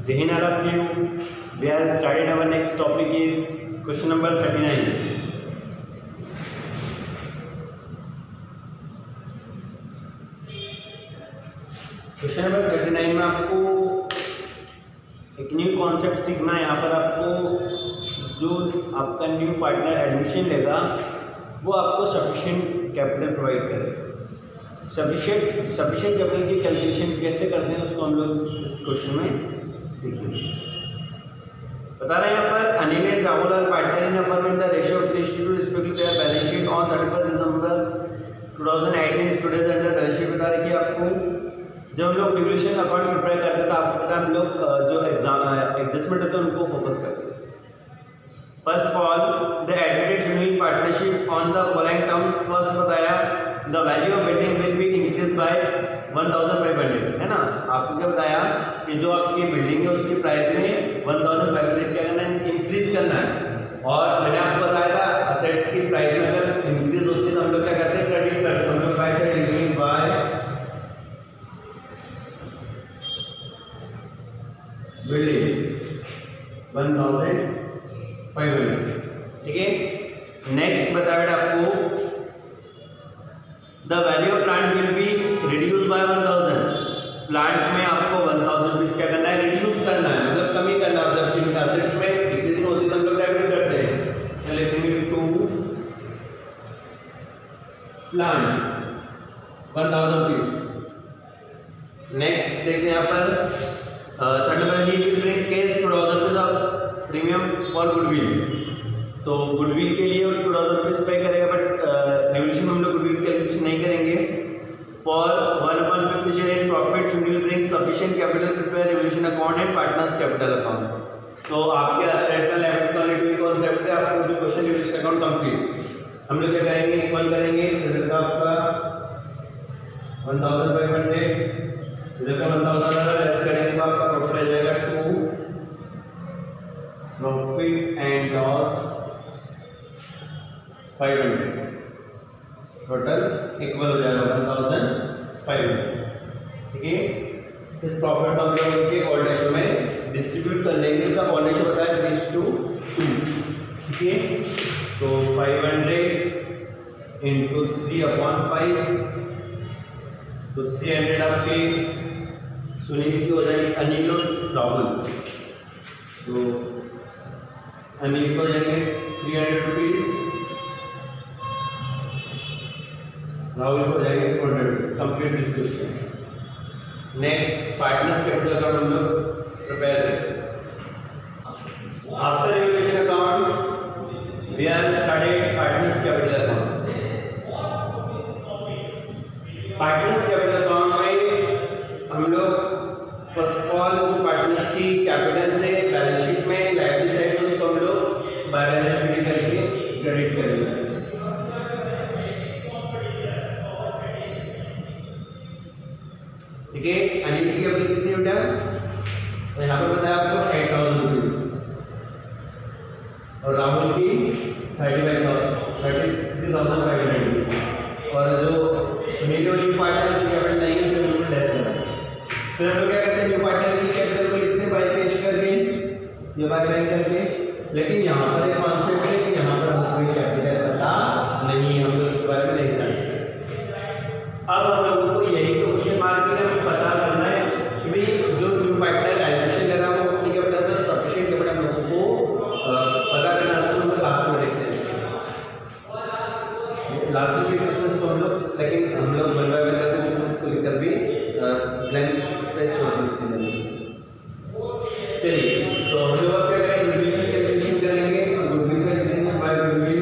Jahin, all of you, we are started. Our next topic is question number 39. Question number 39 में आपको एक new concept सीखना है। यहाँ पर आपको जो आपका न्यू पार्टनर एडमिशन लेगा वो आपको सफिशिएंट कैपिटल प्रोवाइड करेगा। सफिशिएंट कैपिटल की कैलकुलेशन कैसे करते हैं उसको हम लोग इस क्वेश्चन में सीखेंगे। बता रहे हैं यहाँ पर Anil and Rahul are partner in a firm in the ratio of 3:2 respect to their balance sheet on 31 December 2018 students under balance sheet. बता रहे कि आपको जब हम लोग रिवोल्यूशन अकाउंट प्रिपेयर करते हैं तो आपको पता है हम लोग जो एडजस्टमेंट होते हैं उनको फोकस करते हैं। First of all the admitted Sunil partnership on the following terms. First बताया the value of building will be increase by 1500, है ना। आपको क्या बताया कि जो आपकी बिल्डिंग है उसकी प्राइस में 1500 क्या करना है, इंक्रीज करना है। और मैंने आपको बताया था असेट्स की प्राइस में अगर इंक्रीज होती है तो हम लोग क्या करते हैं, क्रेडिट करते हैं। हम लोग बाय साइड लिखेंगे बाय बिल्डिंग 1500, ठीक है। नेक्स्ट बताया आपको the value of plant will be reduce by 1000। Plant में आपको 1000 रुपीज क्या करना है, रिड्यूस करना है, मतलब कमी करना है। जब जिन एसेट्स में डिक्रीज होती है तो हम लोग क्रेडिट करते हैं, तो लिखेंगे टू प्लांट 1000 रुपीज। नेक्स्ट देखते हैं यहाँ पर third number he will bring cash 2000 rupees of premium for goodwill. तो गुडविल के लिए 2000 रुपीज पे करेगा, बट रिवोल्यूशन में हम लोग गुडविल कैलकुलेशन नहीं करेंगे। For 1/5 share in profit Sunil bring sufficient capital prepare revolution account and partners capital account. तो आपके असेट्स एंड लायबिलिटीज का लिक्विड कॉन्सेप्ट है। आपको जो क्वेश्चन रिवोल्यूशन अकाउंट कंप्लीट हम लोग क्या करेंगे, इक्वल करेंगे। इधर का आपका 1500, इधर का 1000 लेस करेंगे तो आपका प्रॉफिट आ जाएगा 2 profit and loss 500, total equal हो जाएगा 1500, ठीक है। इस प्रॉफिट को हम लोग उनके ऑल रेशियो में डिस्ट्रीब्यूट कर लेंगे। उनका ऑल रेशियो बताया 3:2, ठीक है। तो 500 इंटू 3/5, तो 300 आपके सुनील की हो जाएगी, अनिल और राहुल। तो अनिल को जाएंगे 300 रुपीज, राहुल को जाएंगे 200 rupees. Complete this question. Next partners capital account हम लोग प्रिपेयर करें। After revaluation account we are started partners capital account. Partners capital account में हम लोग फर्स्ट ऑफ ऑल जो पार्टनर्स की कैपिटल से बैलेंस शीट में लायबिलिटी साइड है उसको हम लोग बाय बैलेंस शीट करके क्रेडिट करेंगे, ठीक है। अनिल की कैपिटल कितनी बेटा, तो यहाँ पर बताया आपको 8000 रुपीज, और राहुल की 33,500 रुपीज। और जो सुनील वाली पार्टनर उसकी कैपिटल नहीं है उसको बिल्कुल लेस करना है। फिर हम लोग क्या करते हैं, न्यू पार्टनर की कैपिटल को लिखते हैं बाय कैश करके, ये बाय बैंक करके। लेकिन यहाँ पर एक कॉन्सेप्ट है कि यहाँ पर हमको कोई कैपिटल पता नहीं, हम लोग इसके बारे में नहीं जानते। अब हम लोगों को यही क्वेश्चन मार्क में हमें पता करना है कि भाई जो न्यू पार्टनर एडमिशन ले रहा है वो कितनी कैपिटल है, सफिशिएंट कैपिटल हम लोगों को पता करना है। तो हम लोग लास्ट में देखते हैं इसको, लास्ट में लिख सकते हैं इसको हम लोग, लेकिन हम लोग वन बाय वन करके सीक्वेंस को लिखकर भी ब्लैंक स्पेस छोड़ दें इसके लिए। चलिए, तो हम लोग क्या करेंगे, गुडविल की कैलकुलेशन करेंगे। गुडविल का लिखेंगे बाय गुडविल।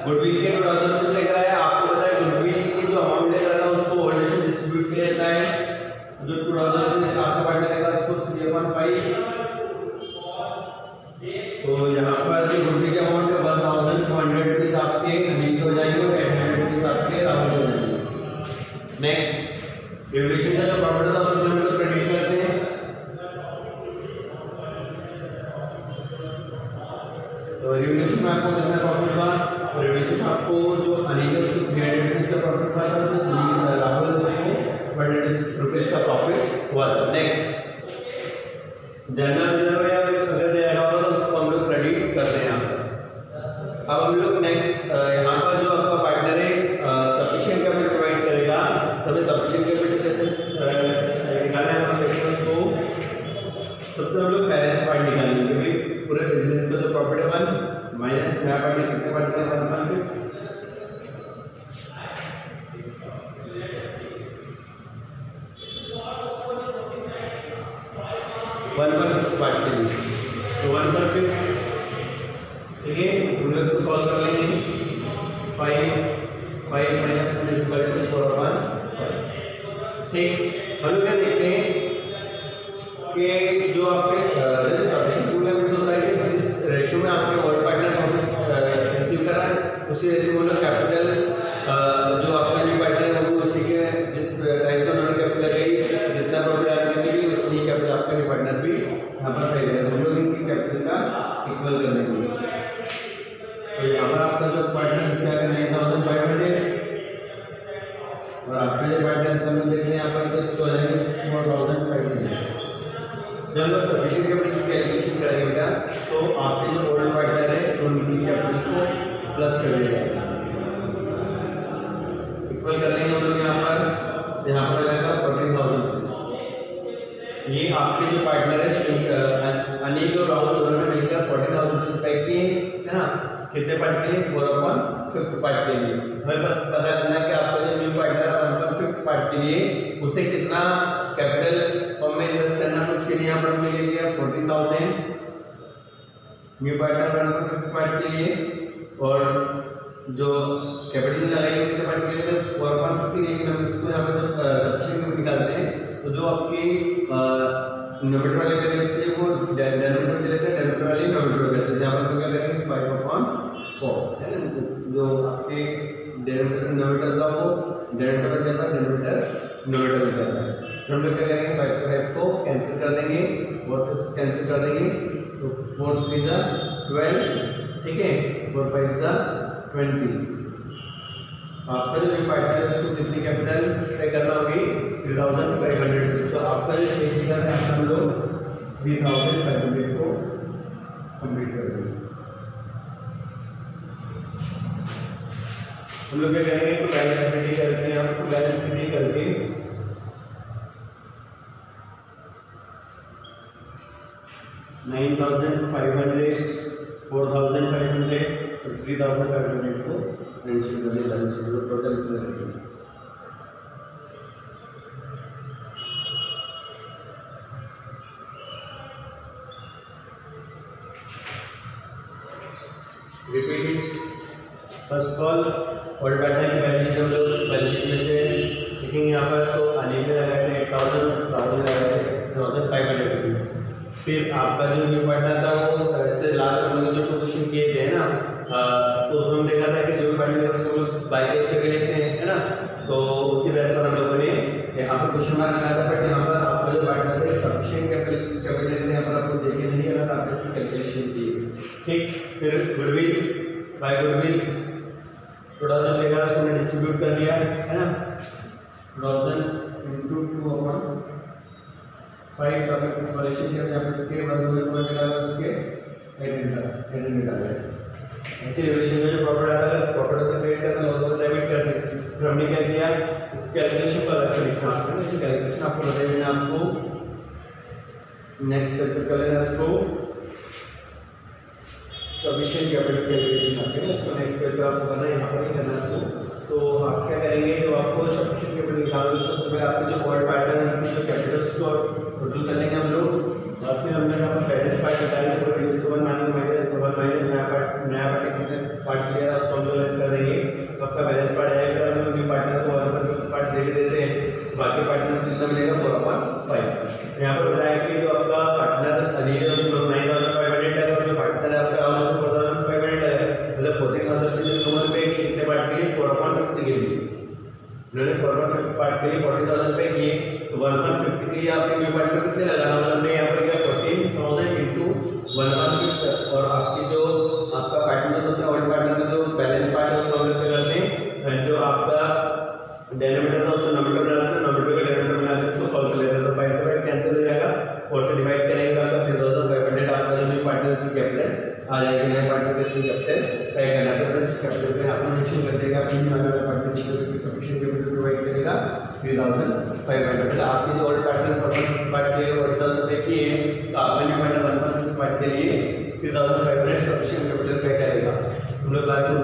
गुडविल के 2000 रुपीज लेकर आया। आपको पता है गुडविल की जो अमाउंट लेकर आया उसको ऑल रेशियो डिस्ट्रीब्यूट किया जाता है। जो 2000 रुपीज आपका पार्टनर लेगा उसको 3/5। तो यहाँ पर जो गुडविल के अमाउंट है 1200 रुपीज आपके अनिल हो जाएंगे और 800 रुपीज आपके राहुल हो जाएंगे। नेक्स्ट रिवोल्यूशन का जो प्रॉफिट था उसको हम लोग क्रेडिट करते हैं। तो रिवोल्यूशन में आपको कितना प्रॉफिट हुआ, रिवोल्यूशन आपको जो अनिल है उसको 300 रुपीज का प्रॉफिट हुआ था, तो राहुल उसको 100 रुपीज इसका प्रॉफिट 1। नेक्स्ट जनरल रिजर्व या अगर दिया गया होगा तो उसको हम लोग क्रेडिट करते हैं यहाँ पर। अब हम लोग नेक्स्ट यहाँ पर जो आपका पार्टनर है सफिशिएंट कैपिटल प्रोवाइड करेगा, तो हमें सफिशिएंट कैपिटल कैसे निकालना है हम देखते हैं उसको। सबसे हम लोग बैलेंस पार्ट निकालेंगे क्योंकि पूरे बिजनेस का जो प्रॉफिट है 1 माइनस नया पार्टनर कितने पार्टनर 1/5 पार्ट के लिए, तो 1/5 ठीक है। हम लोग को सॉल्व कर लेंगे 5 माइनस 1 इज इक्वल टू 4/5। ठीक, हम लोग क्या देखते हैं कि जो आपके सफिशिएंट पूल में होता है कि जिस रेशियो में आपके वर्ल्ड पार्टनर रिसीव कर रहा है उसी रेशियो में कैपिटल जो आपका न्यू पार्टनर है वो उसी के जिस टाइप का उन्होंने कैपिटल लगाई जितना प्रॉफिट आने के लिए उतनी कैपिटल आपका न्यू पार्टनर भी यहाँ पर चाहिए। हम लोग इनकी कैपिटल का इक्वल कर लेंगे। तो यहाँ पर आपका जो पार्टनर इसका 9500 और आपका जो पार्टनर इसका हम देखते हैं यहाँ पर तो इसको 4500। जब हम लोग सफिशिएंट कैपिटल की कैलकुलेशन करेंगे बेटा तो आपके जो ओल्ड पार्टनर है तो उनकी कैपिटल को प्लस कर दिया जाएगा, इक्वल कर लेंगे हम लोग यहाँ पर लगेगा 40,000 रुपीज। ये आपके जो पार्टनर है अनिल और राहुल दोनों ने मिलकर 40,000 रुपीज पे किए है ना, कितने पार्ट के लिए 4/5 पार्ट के लिए। हमें पता करना है कि आपका जो न्यू पार्टनर है 1/5 पार्ट के लिए उसे कितना कैपिटल फॉर्म में इन्वेस्ट करना है, उसके लिए यहाँ पर हमने ले लिया 40,000 न्यू पार्टनर 1/5 पार्ट के लिए, और जो कैपिटल लगाई कितने पार्ट के लिए 4/50। लेकिन हम इसको यहाँ पर सब्सिट्यूट निकालते हैं तो जो आपकी न्यूमरेटर वाले वैल्यू होती है वो डिनोमिनेटर में लेते हैं, डिनोमिनेटर वाले न्यूमरेटर में लेते हैं। यहाँ पर क्या करेंगे 5/4 है ना, जो आपके डिनोमिनेटर था वो डिनोमिनेटर में जाता है, डिनोमिनेटर न्यूमरेटर में जाता है। तो हम लोग क्या करेंगे 5 को कैंसिल कर देंगे और फिर कैंसिल कर देंगे तो 4 3 जा 12 ठीक है, 4 5 जा 20। आपका जो पार्टनर है उसको कितनी कैपिटल पे करना होगी 3,500। तो आपका जो चेंज कर रहे हैं हम लोग 3,500 को कंप्लीट कर देंगे। हम लोग क्या करेंगे तो बैलेंस रेडी करके आपको बैलेंस रेडी करके 9,500 4,500 और 3,500 को मेंशन करके बैलेंस शीट को टोटल करेंगे। Repeat first all old partner की बैलेंस शीट हम लोग बैलेंस शीट में से देखेंगे। यहाँ पर तो अनिल में लगाए थे 8,000 राहुल में लगाए थे 1,500 रुपीज़। फिर आपका जो न्यू पार्टनर था वो ऐसे लास्ट हम लोग जो क्वेश्चन किए थे ना तो उसमें देखा था कि जो पार्टनर उसको लोग बाय कैश करके लेते हैं है ना, तो उसी बेस पर हम लोगों ने यहाँ पर क्वेश्चन मार्क लगाया था। बट यहाँ पर आपका जो पार्टनर है सफिशिएंट कैपिटल यहाँ पर आपको देखे नहीं अगर आपने इसकी कैलकुलेशन की ठीक। फिर गुडविल बाय गुडविल थोड़ा सा लेगा उसको डिस्ट्रीब्यूट कर दिया है ना, 1000 into 2/5 सॉल्यूशन के यहाँ पर इसके बाद उसके 800 डाला है। ऐसे रिलेशन में जो प्रॉफिट आता है प्रॉफिट से क्रेडिट करना लॉस से डेबिट करते हैं। फिर हमने क्या किया इस कैलकुलेशन को अलग से लिखना है, इस कैलकुलेशन आपको बताइए मैंने आपको नेक्स्ट स्टेप कर लेना इसको सफिशिएंट कैपिटल कैलकुलेशन आते हैं उसको नेक्स्ट स्टेप पे आपको करना है, यहाँ पर ही करना है इसको। तो आप क्या करेंगे तो आपको सफिशिएंट कैपिटल निकालना है उसको पहले आपके जो वर्ल्ड पार्टनर है उनकी कैपिटल को टोटल कर लेंगे हम लोग और फिर हमने यहाँ पर बैलेंस पार्ट निकालने को रिड्यूस 1 माइनस नया पार्ट क्लियर उसको हम लोग लेस कर देंगे तो आपका बैलेंस पार्ट आएगा। हम लोग न्यू पार्टनर को 1/5 पार्ट दे देते हैं, बाकी पार्टनर को कितना मिलेगा 4/5। यहाँ पर बताया कि जो आपका पार्टनर अनिल है उसको 9,500 है और जो पार्टनर है आपका राहुल उसको 4,500 है, मतलब 14,000 रुपये जो नंबर पे कितने पार्ट के लिए 4/50 के लिए उन्होंने 4/50 पार्ट के लिए 40,000 रुपये किए। तो 1/50 के लिए आपने न्यू पार्टनर कितने लगाना हमने यहाँ पर क्या 14,000 into 1/5 और आपकी जो आपका पार्टनर होते हैं ओल्ड पार्टनर का जो बैलेंस पार्ट है उसको हम लोग करते हैं जो आपका डेनोमिनेटर था उसको नंबर डालते हैं, नंबर का डेनोमिनेटर मिला के इसको वर्किंग कैपिटल पे करना है। प्रेफरेंस कैपिटल पे आपको मेंशन कर देगा अपनी वाला पार्टनर सफिशिएंट कैपिटल प्रोवाइड करेगा 3500। आपके जो ओल्ड पार्टनर फॉर्मल पार्ट के 40,000 रुपये की है तो आपका न्यू पार्टनर 1% पार्ट के लिए 3500 सफिशिएंट कैपिटल पे करेगा। हम लोग क्लास में